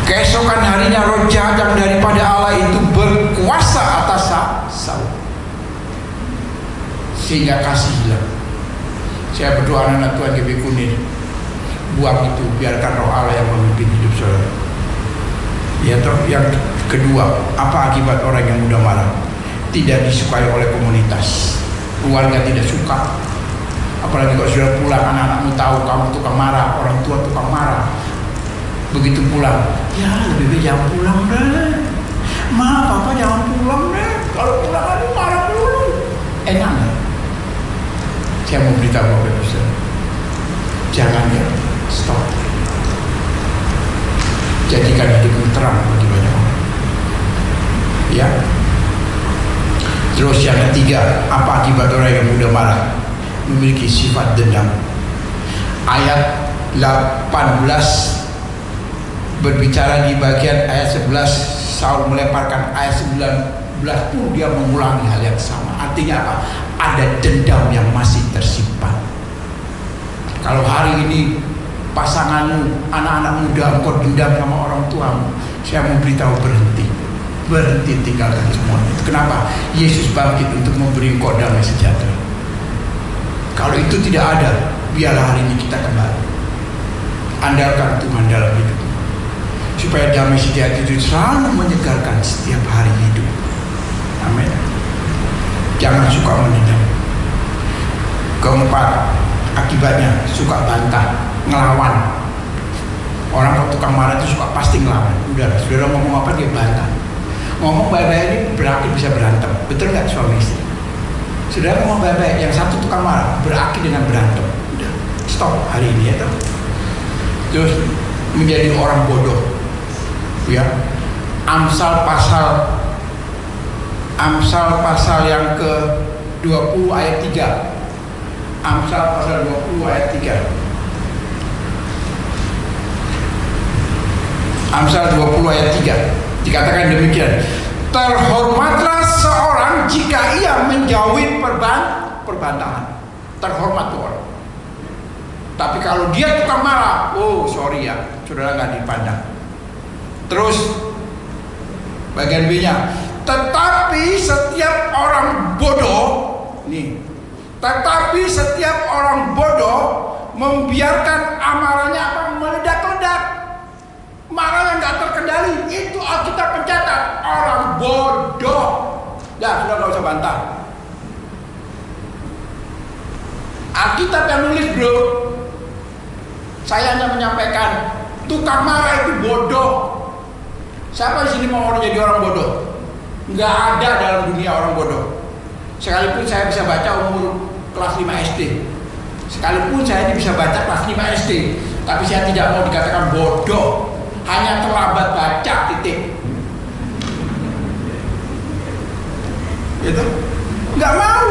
Keesokan harinya roh jahat yang daripada Allah itu berkuasa atas Saul, sehingga kasih hilang. Saya berdoa anak Tuhan GBI Kunir, buang itu, biarkan roh Allah yang memimpin hidup saudara. Ya, yang kedua, apa akibat orang yang mudah marah? Tidak disukai oleh komunitas, keluarga tidak suka. Apalagi kalau sudah pulang, anak-anakmu tahu kamu tukang marah, orang tua tukang marah. Begitu pulang, ya lebih baik jangan pulang deh. Ma, papa jangan pulang deh. Kalau pulang aku marah dulu. Enak nggak? Saya mau beritahu Bapak Ibu Saudara, jangan ya, stop. Jadikan hidupmu terang bagi banyak orang. Ya. Terus yang ketiga, apa akibat orang yang mudah marah? Memiliki sifat dendam. Ayat 18 berbicara di bagian ayat 11, Saul melemparkan. Ayat 19 pun dia mengulangi hal yang sama. Artinya apa? Ada dendam yang masih tersimpan. Kalau hari ini pasanganmu, anak-anak muda, engkau dendam sama orang tuamu, saya mau beritahu berhenti, tinggalkan semua itu. Kenapa? Yesus bangkit untuk memberi engkau damai sejahtera. Kalau itu tidak ada, biarlah hari ini kita kembali. Andalkan Tuhan dalam hidupmu, supaya damai sejahtera itu selalu menyegarkan setiap hari hidup. Amin. Jangan suka mendendam. Keempat, akibatnya suka bantah, ngelawan. Orang kalau tukang marah itu suka pasti ngelawan. Udah, saudara ngomong apa dia bantah. Ngomong baik-baik ini berakhir bisa berantem. Betul nggak suami istri? Saudara ngomong baik-baik, yang satu tukang marah berakhir dengan berantem. Udah, stop hari ini ya. Terus menjadi orang bodoh. Ya, Amsal pasal yang ke-20 ayat 3. Amsal pasal 20 ayat 3. Amsal 20 ayat 3 dikatakan demikian, terhormatlah seorang jika ia menjauhi perbantahan. Terhormat tuh orang. Tapi kalau dia tukang marah, oh sorry ya, saudara nggak dipandang. Terus bagian B-nya, tetapi setiap orang bodoh membiarkan amarahnya meledak-ledak. Marah yang nggak terkendali, itu Alkitab mencatat orang bodoh. Dah, sudah nggak usah bantah. Alkitab yang nulis bro. Saya hanya menyampaikan tukang marah itu bodoh. Siapa di sini mau jadi orang bodoh? Nggak ada dalam dunia orang bodoh. Sekalipun saya bisa baca umur kelas 5 SD, sekalipun saya bisa baca kelas 5 SD, tapi saya tidak mau dikatakan bodoh. Hanya terlambat baca, titik. Gitu? Nggak mau.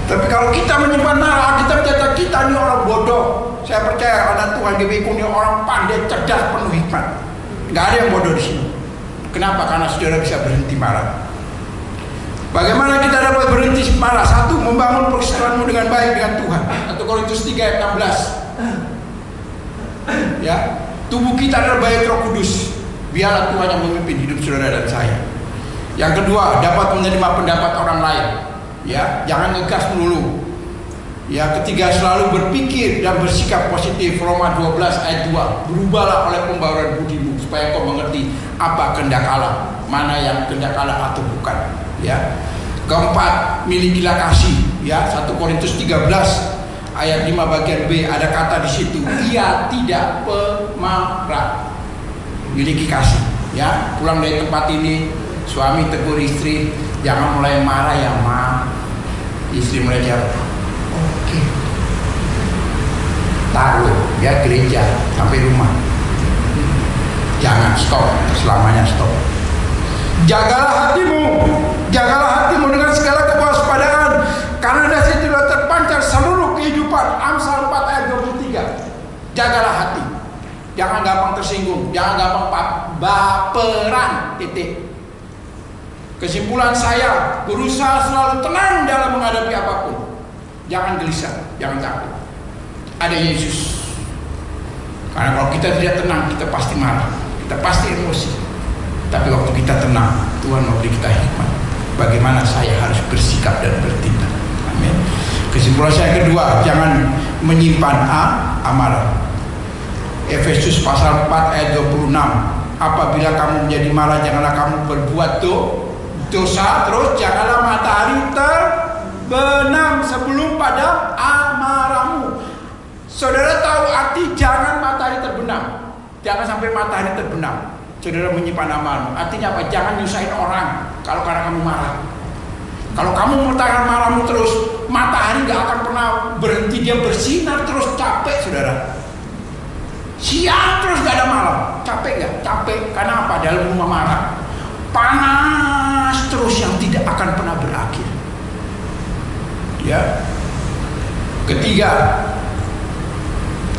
Tapi kalau kita menyimpan marah, kita mencatat kita ini orang bodoh. Saya percaya anak Tuhan GBI Kunir orang pandai, cerdas, penuh hikmat. Nggak ada yang bodoh di sini. Kenapa? Karena saudara bisa berhenti marah. Bagaimana kita dapat berhenti marah? Satu, membangun persekutuanmu dengan baik dengan Tuhan. 1 Korintus 3 ayat 16. Ya, tubuh kita adalah bait Roh Kudus. Biarlah Tuhan yang memimpin hidup saudara dan saya. Yang kedua, dapat menerima pendapat orang lain. Ya, jangan ngegas melulu. Ya, ketiga, selalu berpikir dan bersikap positif. Roma 12 ayat 2. Berubahlah oleh pembaruan budimu supaya kau mengerti apa kehendak Allah, mana yang kehendak Allah atau bukan. Ya. Keempat, milikilah kasih. Ya, 1 Korintus 13 ayat 5 bagian B ada kata di situ, ia tidak pemarah. Miliki kasih. Ya, pulang dari tempat ini, suami tegur istri, jangan mulai marah ya ma. Istri mulai jawab, oke. Taruh ya gereja sampai rumah. Jangan stop, selamanya stop. Jagalah hatimu dengan segala kewaspadaan, karena dari situ terpancar seluruh kehidupan. Amsal 4 ayat 23. Jagalah hati, jangan gampang tersinggung, jangan gampang baperan. Titik. Kesimpulan saya, berusaha selalu tenang dalam menghadapi apapun. Jangan gelisah, jangan takut. Ada Yesus. Karena kalau kita tidak tenang, kita pasti marah, kita pasti emosi. Tapi waktu kita tenang, Tuhan memberi kita hikmat bagaimana saya harus bersikap dan bertindak. Amin. Kesimpulan saya kedua, jangan menyimpan amarah. Efesus pasal 4 ayat 26. Apabila kamu menjadi marah, janganlah kamu berbuat dosa. Terus janganlah matahari terbenam sebelum pada amarahmu. Saudara tahu arti jangan matahari terbenam? Jangan sampai matahari terbenam. Saudara menyimpan amarahmu. Artinya apa? Jangan nyusahin orang kalau karena kamu marah. Kalau kamu mempertahankan marahmu terus, matahari gak akan pernah berhenti, dia bersinar terus. Capek saudara. Siang terus gak ada malam. Capek gak? Capek. Karena apa? Dalam rumah marah, panas terus yang tidak akan pernah berakhir. Ya. Ketiga,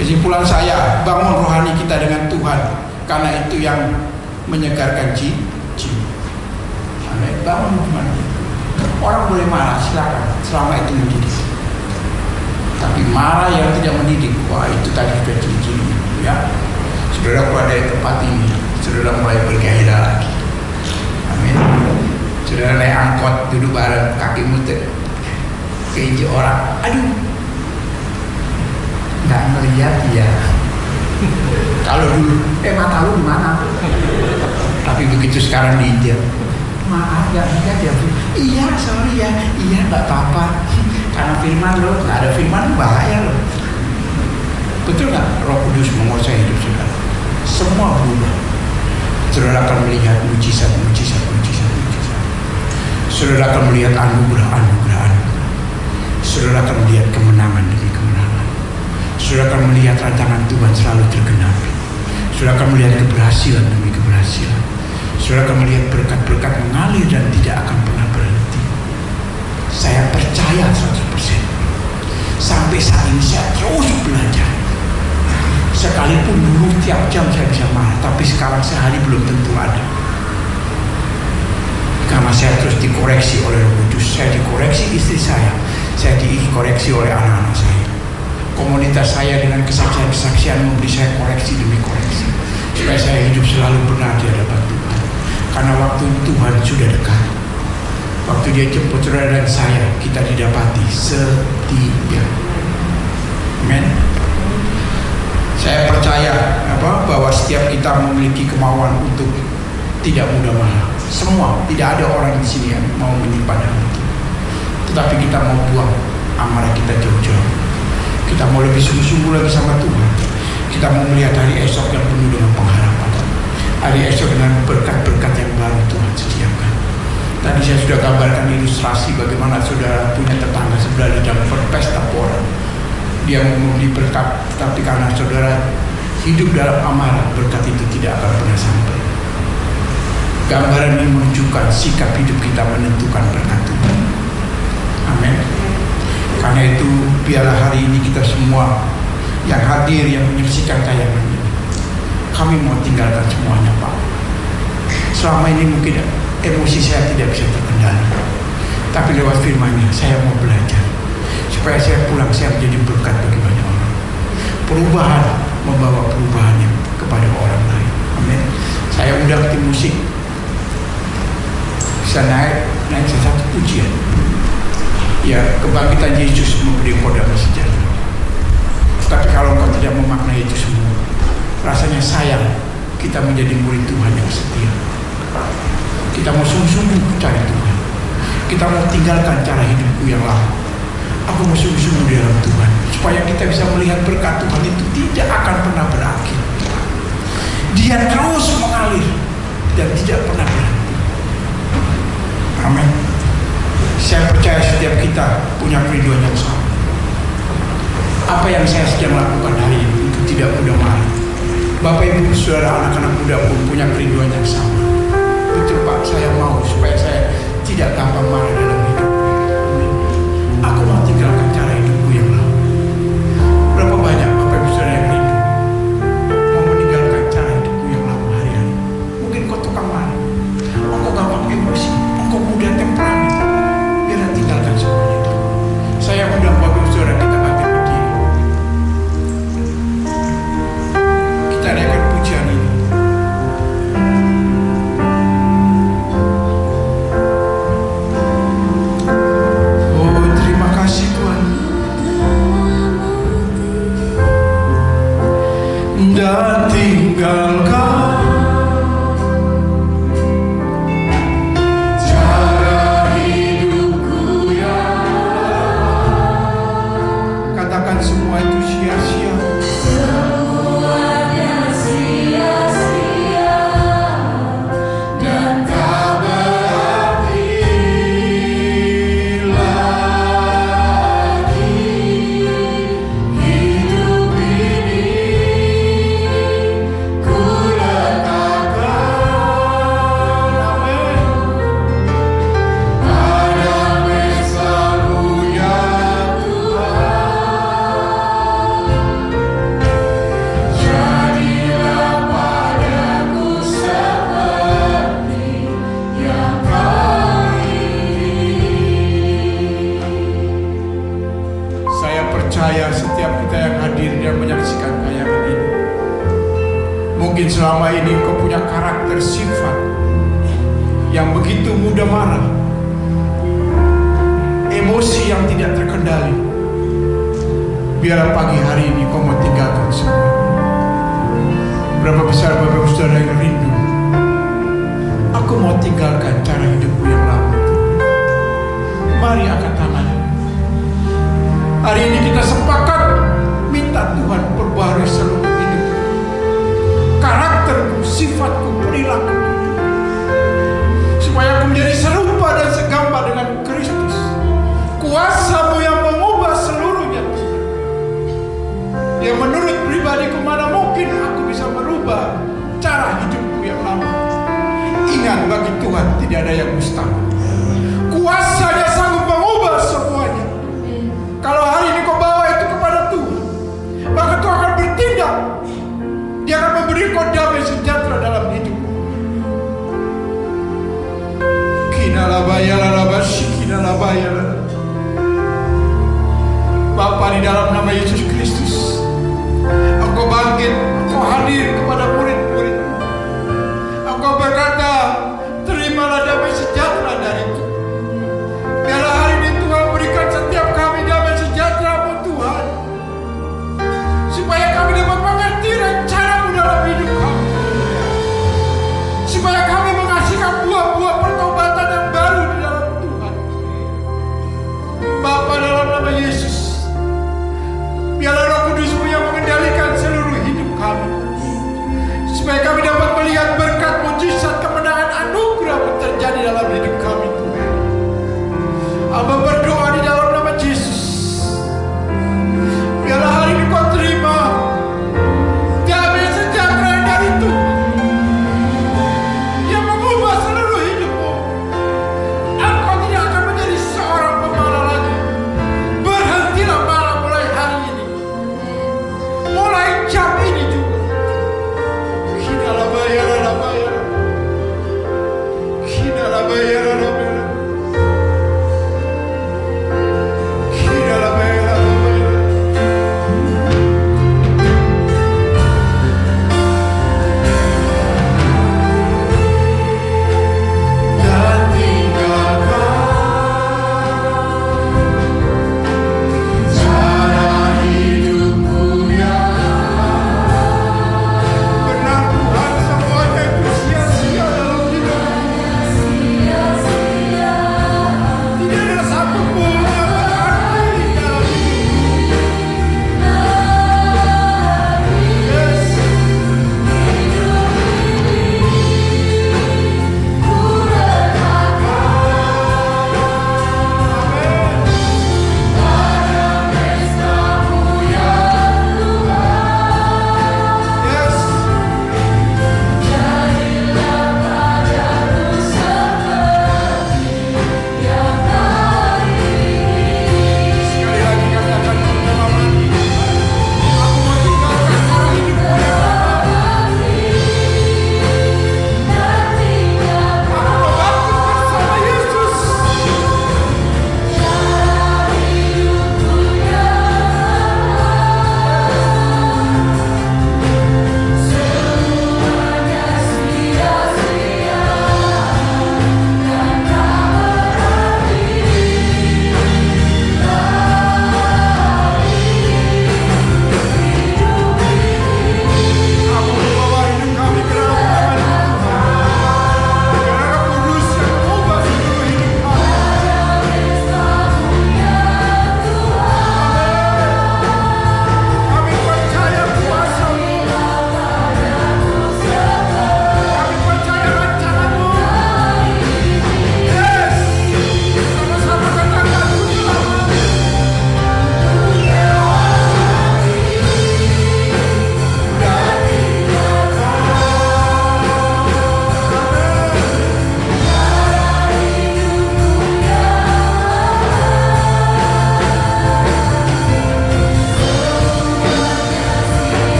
kesimpulan saya, bangun rohani kita dengan Tuhan, karena itu yang menyegarkan jiwa. Bangun gimana? Orang boleh marah, silakan, selama itu mendidik. Tapi marah yang tidak mendidik, wah itu tadi sudah ciri-ciri. Ya, saudara keluar dari tempat ini, saudara mulai bergairah lagi. Amin. Saudara naik angkot, duduk bareng, kaki muter, keiji orang, aduh, nggak melihat ya. Kalau dulu, mata lu gimana? Tapi begitu sekarang diinjak, maaf ya, iya sorry ya, iya nggak apa-apa. Karena firman lo, nggak ada firman bahaya lo. Betul nggak? Roh Kudus menguasai hidup saudara. Semua berubah. Saudara akan melihat mujizat. Saudara akan melihat anugerah. Saudara akan melihat kemenangan demi kemenangan. Saudara akan melihat rancangan Tuhan selalu tergenapi. Saudara akan melihat keberhasilan demi keberhasilan. Saudara akan melihat berkat-berkat mengalir dan tidak akan pernah berhenti. Saya percaya 100%. Sampai saat ini saya terus belajar. Sekalipun dulu tiap jam saya bisa marah, tapi sekarang sehari belum tentu ada. Karena saya terus dikoreksi oleh Roh Kudus. Saya dikoreksi istri saya dikoreksi oleh anak-anak saya. Komunitas saya dengan kesaksian-kesaksian memberi saya koreksi demi koreksi, supaya saya hidup selalu benar di hadapan Tuhan. Karena waktu Tuhan sudah dekat. Waktu Dia jemput saudara dan saya, kita didapati setia. Amin. Saya percaya bahwa setiap kita memiliki kemauan untuk tidak mudah marah. Semua, tidak ada orang di sini yang mau menyimpan hati. Tetapi kita mau buang amarah kita jauh-jauh. Kita mau lebih sungguh-sungguh lagi sama Tuhan. Kita mau melihat hari esok yang penuh dengan pengharapan. Hari esok dengan berkat-berkat yang baru Tuhan sediakan. Tadi saya sudah gambarkan ilustrasi bagaimana saudara punya tetangga sebelah sedang berpesta pora. Dia memberi berkat, tapi karena saudara hidup dalam amarah, berkat itu tidak akan pernah sampai. Gambaran ini menunjukkan sikap hidup kita menentukan berkat Tuhan. Amin. Karena itu biarlah hari ini kita semua yang hadir, yang menyaksikan tayangan ini, kami mau tinggalkan semuanya Pak. Selama ini mungkin emosi saya tidak bisa terkendali, tapi lewat firman-Nya saya mau belajar supaya saya pulang saya menjadi berkat bagi banyak orang. Perubahan membawa perubahan yang kepada orang lain. Amin. Saya undang tim musik bisa naik satu pujian. Ya, kebangkitan Yesus memberi kodam sejahtera. Tapi kalau engkau tidak memaknai itu semua, rasanya sayang kita menjadi murid Tuhan yang setia. Kita mau sungguh-sungguh cari Tuhan. Kita mau tinggalkan cara hidupku yang lama. Aku mau sungguh-sungguh di dalam Tuhan, supaya kita bisa melihat berkat Tuhan itu tidak akan pernah berakhir. Dia terus mengalir dan tidak pernah berhenti. Amin. Saya percaya setiap kita punya kerinduan yang sama. Apa yang saya sedang lakukan hari ini itu tidak mudah marah. Bapak Ibu Saudara, anak-anak muda pun punya kerinduan yang sama. Betul Pak, saya mau supaya saya tidak gampang marah dalam hidup. Aku mau tinggalkan cara hidupku yang lama. Berapa banyak Bapak Ibu Saudara yang rindu mau meninggalkan cara hidupku yang lama hari-hari. Mungkin kau tukang marah, kau gampang emosi, kau mudah temperamen. Biar tinggalkan semuanya itu. Saya undang Bapak Ibu Saudara, kita bangkit berdiri. Kita naikkan pujian ini. Oh, terima kasih Tuhan. Dan tinggalkan cara hidupku yang lama. Katakan semua itu sia-sia. Semuanya sia-sia dan tak berarti lagi. Hidup ini ku letakkan, Amin. pada besamu ya Tuhan. Jadilah padaku seperti yang Kau ingin. Saya percaya setiap kita yang hadir dan menyaksikan tayangan ini, mungkin selama ini kau punya karakter sifat yang begitu mudah marah, emosi yang tidak terkendali. Biarlah pagi hari ini kau mau tinggalkan semua. Berapa besar Bapak Ibu Saudara yang rindu, aku mau tinggalkan cara hidupku yang lama. Mari angkat tangan. Hari ini kita sepakat minta Tuhan perbarui seluruh hidup, karakterku, sifatku, perilaku, supaya aku menjadi serupa dan segambar dengan Kristus. Kuasa-Mu yang mengubah seluruhnya, yang menurut pribadiku mana mungkin aku bisa merubah cara hidupku yang lama. Ingat, bagi Tuhan tidak ada yang mustahil. Kuasa-Nya sanggup mengubah semuanya. Kalau hari ini kau bawa itu kepada Tuhan, maka Tuhan akan bertindak. Dia akan memberi kau damai sejahtera dalam hidup. Bapa, di dalam nama Yesus Kristus, Engkau bangkit, Engkau hadir kepada murid-murid. Engkau berkata, terimalah damai sejahtera dariku. Biarlah hari ini Tuhan berikan setiap kami damai sejahtera-Mu Tuhan, supaya kami dapat mengerti rencana-Mu dalam hidup kami, supaya kami menghasilkan buah-buah pertobatan yang baru di dalam Tuhan. Bapa, dalam nama Yesus, biarlah Roh Kudus-Mu yang mengendalikan seluruh hidup kami.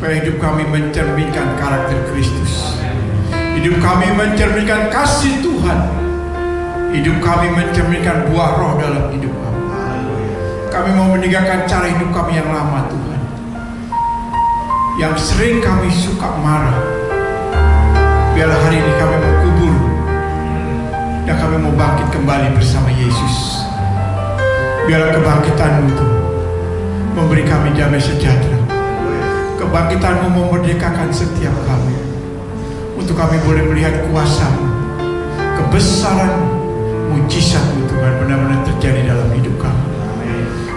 supaya hidup kami mencerminkan karakter Kristus. Hidup kami mencerminkan kasih Tuhan. Hidup kami mencerminkan buah roh dalam hidup kami. Kami mau meninggalkan cara hidup kami yang lama, Tuhan, yang sering kami suka marah. Biarlah hari ini kami mau kubur dan kami mau bangkit kembali bersama Yesus. Biarlah kebangkitan-Mu itu memberi kami damai sejahtera. Kebangkitan-Mu memerdekakan setiap kami, untuk kami boleh melihat kuasa-Mu, kebesaran-Mu, mujizat-Mu Tuhan benar-benar terjadi dalam hidup kami.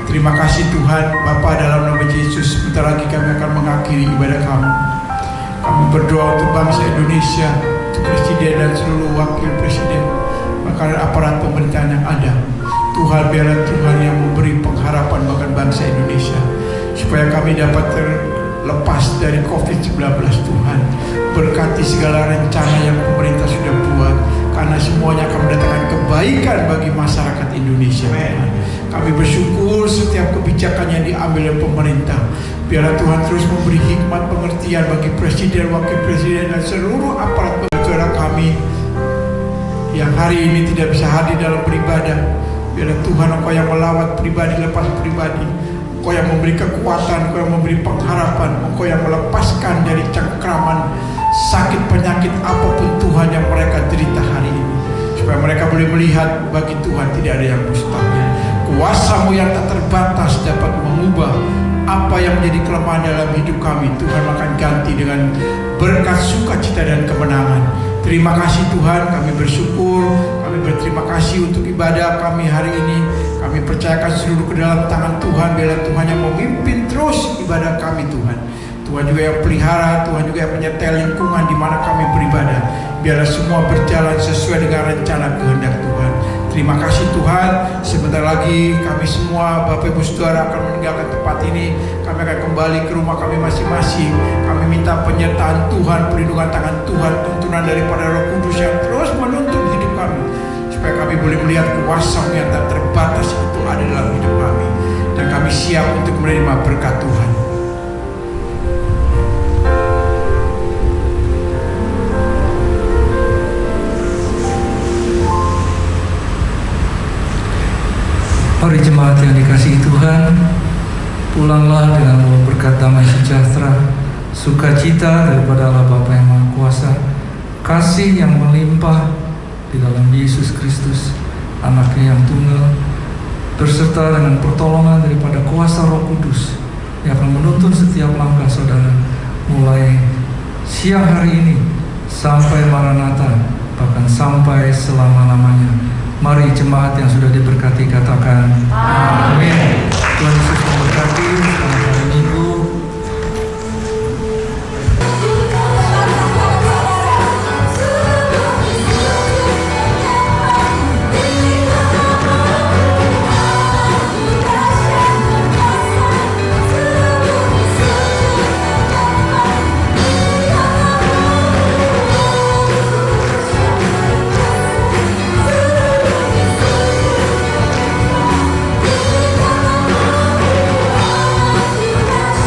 Terima kasih Tuhan Bapa, dalam nama Yesus. Sebentar lagi kami akan mengakhiri ibadah kami. Kami berdoa untuk bangsa Indonesia, untuk Presiden dan seluruh wakil Presiden, bahkan aparat pemerintahan yang ada. Tuhan, biarlah Tuhan yang memberi pengharapan bahkan bangsa Indonesia, supaya kami dapat terlepas dari COVID-19 Tuhan. Berkati segala rencana yang pemerintah sudah buat, karena semuanya akan mendatangkan kebaikan bagi masyarakat Indonesia. Kami bersyukur setiap kebijakan yang diambil oleh pemerintah. Biarlah Tuhan terus memberi hikmat pengertian bagi Presiden, Wakil Presiden, dan seluruh aparat saudara kami yang hari ini tidak bisa hadir dalam beribadah. Biarlah Tuhan Engkau yang melawat pribadi lepas pribadi, Engkau yang memberi kekuatan, Engkau yang memberi pengharapan, Engkau yang melepaskan dari cengkraman sakit penyakit apapun Tuhan yang mereka derita hari ini, supaya mereka boleh melihat bagi Tuhan tidak ada yang mustahil. Kuasa-Mu yang tak terbatas dapat mengubah apa yang menjadi kelemahan dalam hidup kami. Tuhan akan ganti dengan berkat sukacita dan kemenangan. Terima kasih Tuhan, kami bersyukur, kami berterima kasih untuk ibadah kami hari ini. Kami percayakan seluruh ke dalam tangan Tuhan. Biarlah Tuhan yang memimpin terus ibadah kami Tuhan. Tuhan juga yang pelihara, Tuhan juga yang menyertai lingkungan di mana kami beribadah. Biarlah semua berjalan sesuai dengan rencana kehendak Tuhan. Terima kasih Tuhan. Sebentar lagi kami semua Bapak Ibu Saudara akan meninggalkan tempat ini. Kami akan kembali ke rumah kami masing-masing. Kami minta penyertaan Tuhan, perlindungan tangan Tuhan, tuntunan daripada Roh Kudus yang terus menuntun hidup kami, supaya kami boleh melihat kuasa-Mu yang tak terbatas itu ada dalam hidup kami, dan kami siap untuk menerima berkat Tuhan. Mari jemaat yang dikasihi Tuhan, pulanglah dengan membawa berkat damai sejahtera, sukacita daripada Allah Bapa yang Maha Kuasa, kasih yang melimpah di dalam Yesus Kristus, Anaknya yang tunggal, berserta dengan pertolongan daripada kuasa Roh Kudus yang akan menuntun setiap langkah saudara, mulai siang hari ini sampai Maranatha, bahkan sampai selama-lamanya. Mari jemaat yang sudah diberkati katakan amin. Tuhan Yesus memberkati.